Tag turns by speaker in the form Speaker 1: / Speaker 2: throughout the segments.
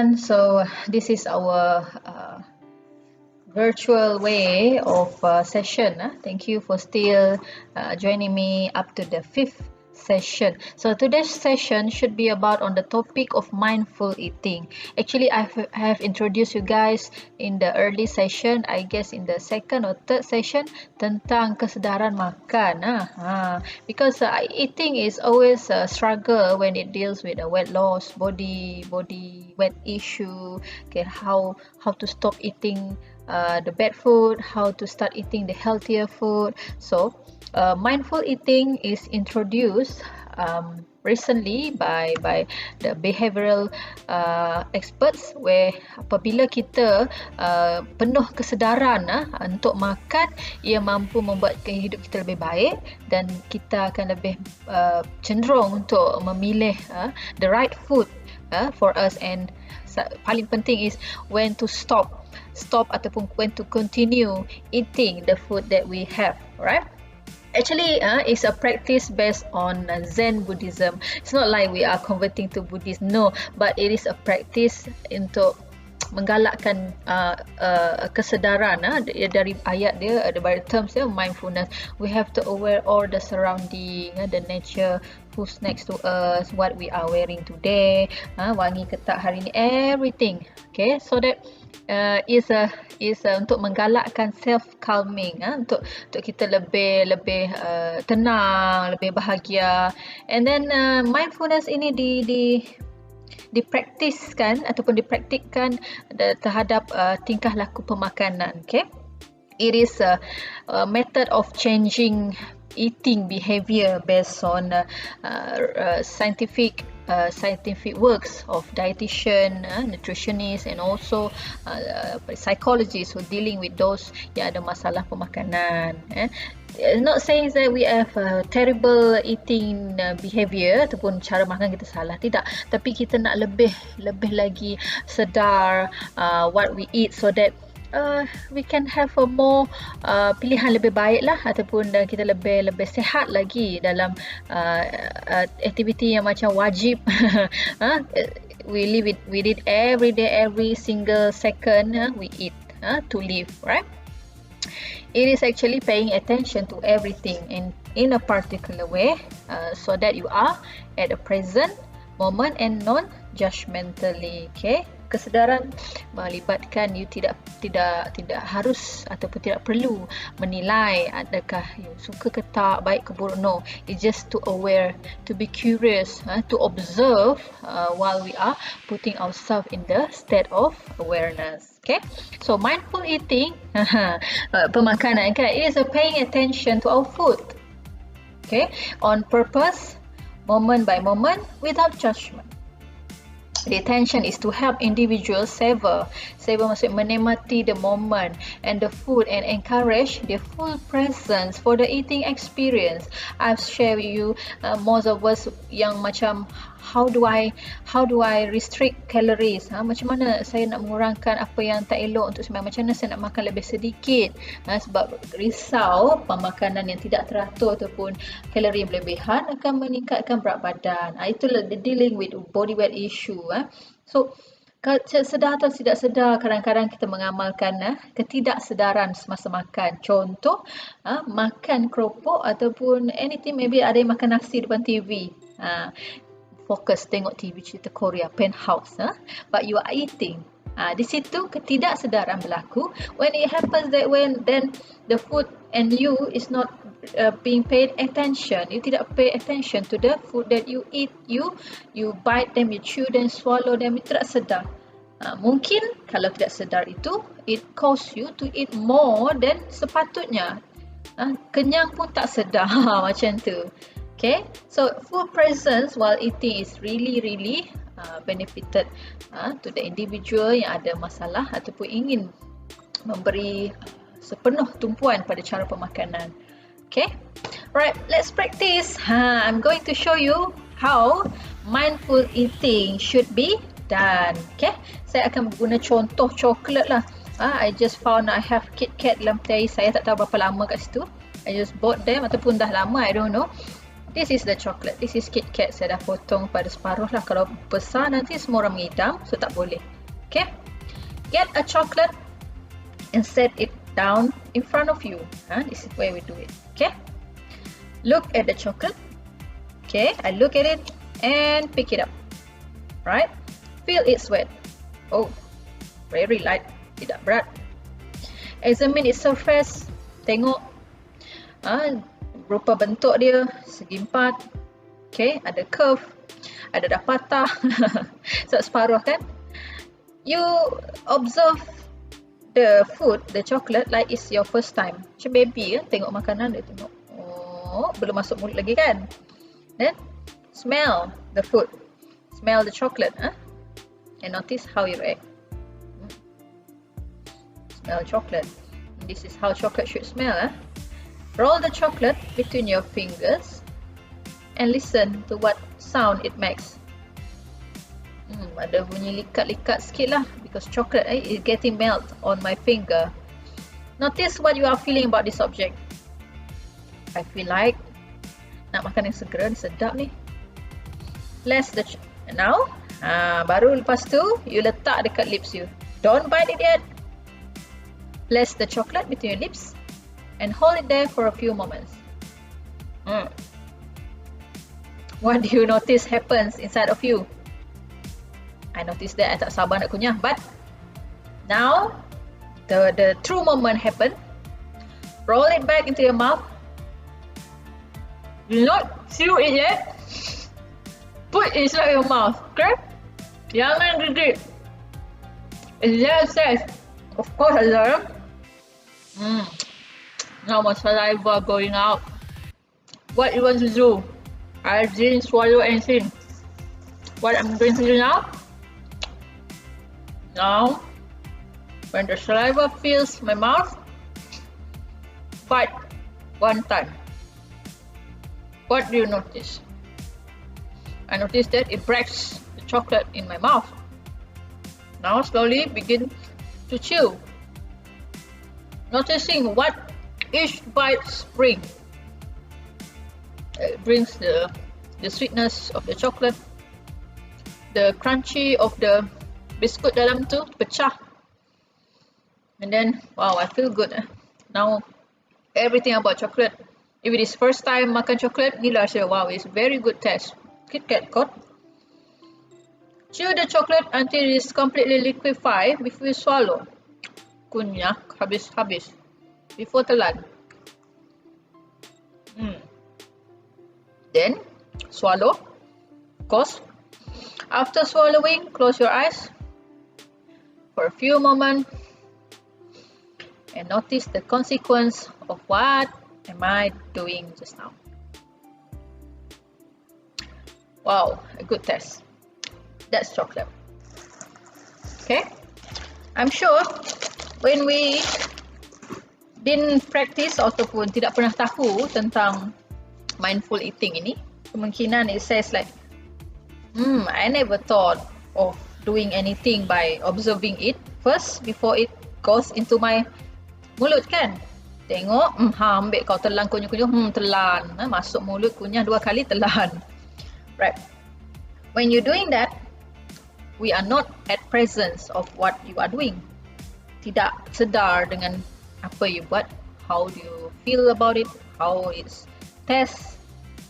Speaker 1: everyone. So this is our virtual way of session. Thank you for still joining me up to the 5th session. So today's session should be about on the topic of mindful eating. Actually, I have introduced you guys in the early session, I guess in the second or third session, tentang kesedaran makan. Because eating is always a struggle when it deals with a weight loss, body weight issue. Okay, how to stop eating the bad food, how to start eating the healthier food. So mindful eating is introduced recently by the behavioral experts, where apabila kita penuh kesedaran untuk makan, ia mampu membuat hidup kita lebih baik dan kita akan lebih cenderung untuk memilih the right food for us. And paling penting is when to stop ataupun when to continue eating the food that we have, right? Actually, it's a practice based on Zen Buddhism. It's not like we are converting to Buddhism, no, but it is a practice untuk menggalakkan kesedaran dari ayat dia, dari terms dia, mindfulness. We have to aware all the surrounding, the nature, who's next to us, what we are wearing today, wangi ke tak hari ni, everything. Okay, so that is untuk menggalakkan self calming, untuk kita lebih tenang, lebih bahagia. And then mindfulness ini dipraktiskan ataupun dipraktikkan terhadap tingkah laku pemakanan. Okay, it is a method of changing eating behavior based on scientific works of dietitian, nutritionists, and also psychologists who dealing with those yang ada masalah pemakanan. Not saying that we have terrible eating behavior ataupun cara makan kita salah, tidak, tapi kita nak lebih lagi sedar what we eat, so that we can have a more pilihan lebih baik lah, ataupun kita lebih sihat lagi dalam aktiviti yang macam wajib. We live it every day, every single second we eat to live, right? It is actually paying attention to everything in a particular way, so that you are at the present moment and non-judgmentally. Okay, kesedaran melibatkan you tidak harus ataupun tidak perlu menilai adakah you suka ke tak, baik ke buruk. No, it's just to aware, to be curious, to observe while we are putting ourselves in the state of awareness. Okay, so mindful eating, pemakanan kan, it is a paying attention to our food. Okay, on purpose, moment by moment, without judgment. The intention is to help individuals savor maksud menikmati the moment and the food, and encourage their full presence for the eating experience. I've shared with you most of us yang macam how do I restrict calories, macam mana saya nak mengurangkan apa yang tak elok untuk sembahyang, macam mana saya nak makan lebih sedikit, sebab risau pemakanan yang tidak teratur ataupun kalori yang berlebihan akan meningkatkan berat badan. Itulah the dealing with body weight issue. So sedar atau tidak sedar, kadang-kadang kita mengamalkan ketidaksedaran semasa makan. Contoh, makan keropok ataupun anything, maybe ada yang makan nasi depan TV, fokus tengok TV cerita Korea, Penthouse, but you are eating. Di situ ketidaksedaran berlaku. When it happens that way, then the food and you is not being paid attention. You tidak pay attention to the food that you eat. You bite them, you chew them, swallow them, you tidak sedar. Mungkin kalau tidak sedar itu, it cause you to eat more than sepatutnya. Kenyang pun tak sedar. Macam tu. Okay, so full presence while eating is really benefited to the individual yang ada masalah ataupun ingin memberi sepenuh tumpuan pada cara pemakanan. Okay, right, let's practice. I'm going to show you how mindful eating should be done. Okay, saya akan guna contoh coklat lah. I just found I have KitKat dalam tray saya, tak tahu berapa lama kat situ. I just bought them ataupun dah lama, I don't know. This is the chocolate. This is KitKat. Saya dah potong pada separuh lah. Kalau besar nanti semua orang mengidam, so tak boleh. Okay, get a chocolate and set it down in front of you. This is where we do it. Okay, look at the chocolate. Okay, I look at it and pick it up. Right, feel its weight. Oh, very light, tidak berat. Examine its surface. Tengok rupa bentuk dia, segi empat. Okay, ada curve, ada dah patah. So separuh kan. You observe the food, the chocolate like it's your first time. Macam baby kan, tengok makanan dia, tengok. Oh, belum masuk mulut lagi kan. Then smell the food, smell the chocolate, and notice how you react. Smell chocolate. This is how chocolate should smell. Roll the chocolate between your fingers and listen to what sound it makes. Ada bunyi likat-likat sikit lah, because chocolate is getting melt on my finger. Notice what you are feeling about this object. I feel like nak makan yang segera, sedap ni. Now, baru lepas tu you letak dekat lips you. Don't bite it yet. Place the chocolate between your lips and hold it there for a few moments. What do you notice happens inside of you? I noticed that I tak sabar nak kunyah, but now the true moment happened. Roll it back into your mouth. Do not chew it yet. Put it inside your mouth, okay? Jangan gigit. Is there a taste? Of course ada. Now my saliva going out. What you want to do? I didn't swallow anything. What I'm going to do now? Now, when the saliva fills my mouth, bite one time. What do you notice? I notice that it breaks the chocolate in my mouth. Now slowly begin to chew, noticing what each bite brings. It brings the sweetness of the chocolate, the crunchy of the biscuit dalam tu pecah, and then wow, I feel good. Now everything about chocolate. If it is first time makan chocolate, ni lah rasa wow, it's very good taste. Kit Kat kot. Chew the chocolate until it is completely liquefied before you swallow. Kunyah habis-habis before telan. Then swallow. Of course. After swallowing, close your eyes for a few moments and notice the consequence of what am I doing just now. Wow, a good test. That's chocolate. Okay, I'm sure when we didn't practice ataupun tidak pernah tahu tentang mindful eating ini, kemungkinan it says like, I never thought of doing anything by observing it first before it goes into my mulut kan. Tengok, ambil kau telan kunyah-kunyah, telan. Masuk mulut kunyah 2 kali, telan. Right. When you're doing that, we are not at presence of what you are doing. Tidak sedar dengan apa you buat, how do you feel about it, how it tastes,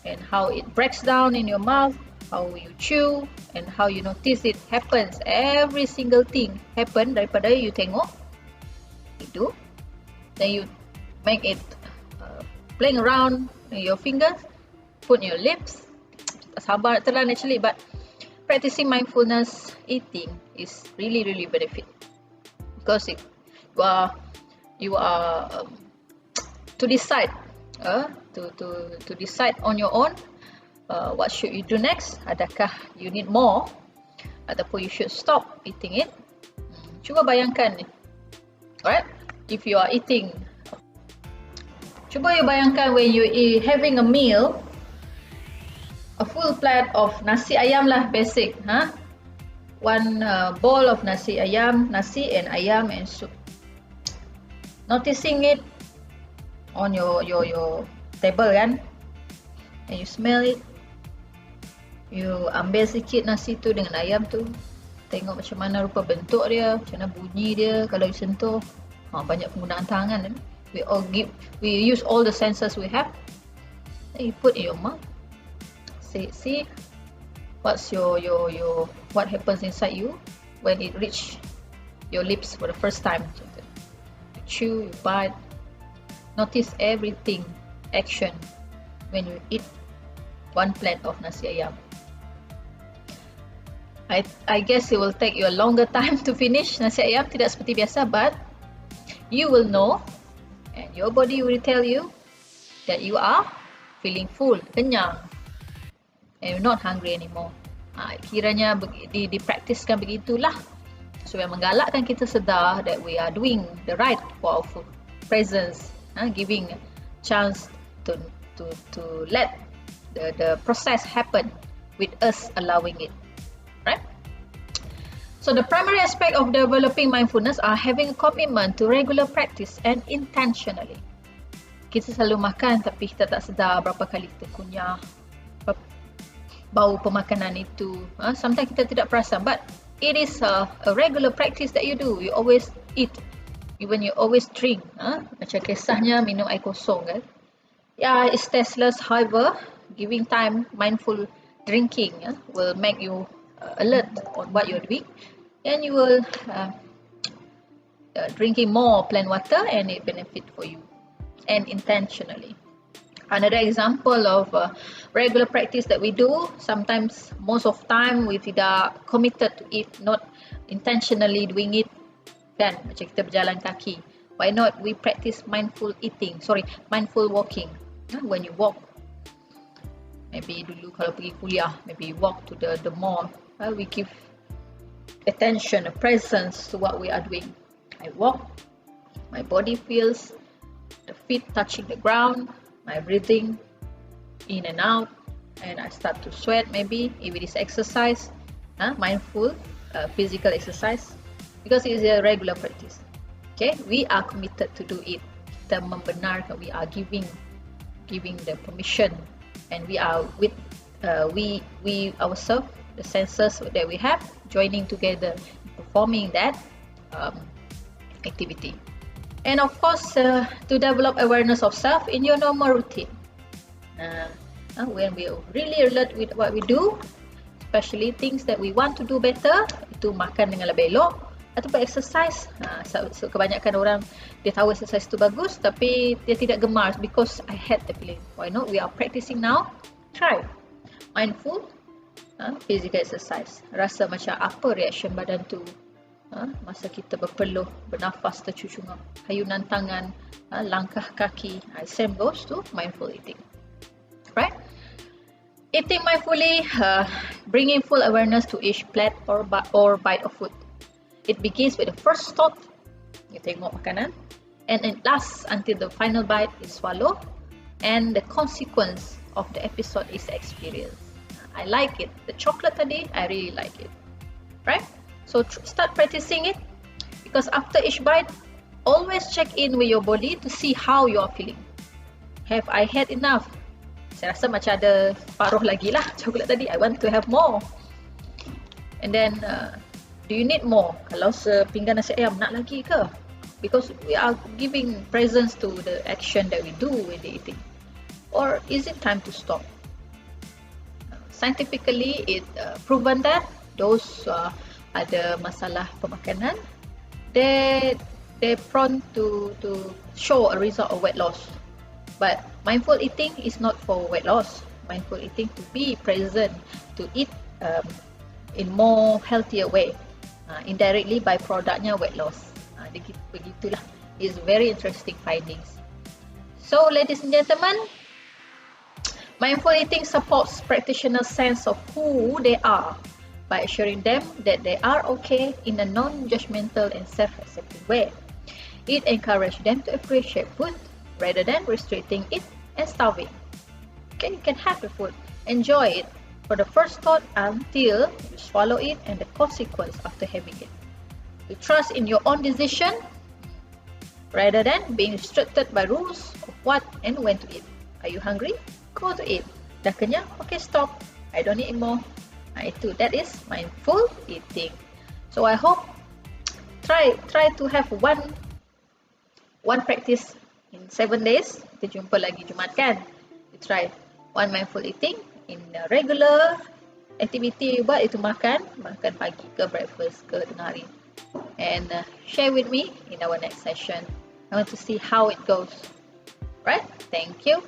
Speaker 1: and how it breaks down in your mouth, how you chew, and how you notice it happens. Every single thing happen daripada you tengok itu, then you make it playing around in your fingers, put in your lips. Tak sabar nak telan actually, but practicing mindfulness eating is really benefit, because you are to decide to decide on your own what should you do next. Adakah you need more ataupun you should stop eating it. Cuba bayangkan ni, alright, if you are eating, cuba you bayangkan when you having a meal, a full plate of nasi ayam lah, basic, one bowl of nasi ayam, nasi and ayam and soup. Noticing it on your table kan, and you smell it. You ambil sikit nasi tu dengan ayam tu, Tengok macam mana rupa bentuk dia, macam mana bunyi dia kalau disentuh. Banyak penggunaan tangan kan. We use all the senses we have. Then you put in your mouth. See what's what happens inside you when it reach your lips for the first time. You chew, you bite. Notice everything, action when you eat one plate of nasi ayam. I guess it will take you a longer time to finish nasi ayam, tidak seperti biasa, but you will know and your body will tell you that you are feeling full, kenyang, and you're not hungry anymore. Kiranya dipraktiskan begitulah supaya menggalakkan kita sedar that we are doing the right for our food presence, giving chance to let the process happen with us allowing it, right? So the primary aspect of developing mindfulness are having a commitment to regular practice and intentionally. Kita selalu makan tapi kita tak sedar berapa kali kita kunyah, bau pemakanan itu. Sometimes kita tidak perasan, but it is a regular practice that you do. You always eat, even you always drink. Macam kisahnya minum air kosong kan. Yeah, it's tasteless. However, giving time, mindful drinking will make you alert on what you're doing, and you will drinking more plain water, and it benefit for you, and intentionally. Another example of regular practice that we do, sometimes most of time we tidak committed to it, not intentionally doing it, kan? Macam kita berjalan kaki. Why not we practice mindful walking? When you walk, maybe dulu kalau pergi kuliah, maybe walk to the mall, we give attention, a presence to what we are doing. I walk, my body feels the feet touching the ground, my breathing in and out, and I start to sweat maybe if it is exercise, mindful physical exercise, because it is a regular practice. Okay, we are committed to do it. Kita membenarkan, we are giving the permission, and we are with we ourselves, the senses that we have, joining together, performing that activity. And of course, to develop awareness of self in your normal routine. When we are really alert with what we do, especially things that we want to do better, itu makan dengan lebih elok, ataupun exercise. So kebanyakan orang, dia tahu exercise itu bagus, tapi dia tidak gemar because I had the feeling. Why not? We are practicing now. Try mindful physical exercise. Rasa macam apa reaction badan tu masa kita berpeluh, bernafas, tercucungan, hayunan tangan, langkah kaki. Same goes to mindful eating, right? Eating mindfully, bringing full awareness to each plate or bite of food. It begins with the first thought, you tengok makanan, and it lasts until the final bite is swallowed, and the consequence of the episode is experienced. I like it. The chocolate tadi, I really like it, right? So start practicing it, because after each bite, always check in with your body to see how you are feeling. Have I had enough? Saya rasa macam ada paruh lagi lah coklat tadi. I want to have more. And then, do you need more? Kalau sepinggan nasi ayam, nak lagi ke? Because we are giving presence to the action that we do when they eating. Or is it time to stop? Scientifically, it proven that those ada masalah pemakanan, they prone to show a result of weight loss. But mindful eating is not for weight loss. Mindful eating to be present, to eat in more healthier way. Indirectly by productnya weight loss. Begitulah. It's very interesting findings. So ladies and gentlemen, mindful eating supports practitioners' sense of who they are by assuring them that they are okay in a non-judgmental and self-accepting way. It encourages them to appreciate food rather than restricting it and starving. Okay, you can have the food, enjoy it for the first thought until you swallow it, and the consequence after having it. You trust in your own decision rather than being restricted by rules of what and when to eat. Are you hungry? Go to eat. Dah kenyang? Okay, stop. I don't need more. That is mindful eating. So I hope try to have one practice in 7 days. Kita jumpa lagi Jumaat kan. You try one mindful eating in regular activity you buat, itu makan pagi ke breakfast ke tengah hari, and share with me in our next session. I want to see how it goes. Right? Thank you.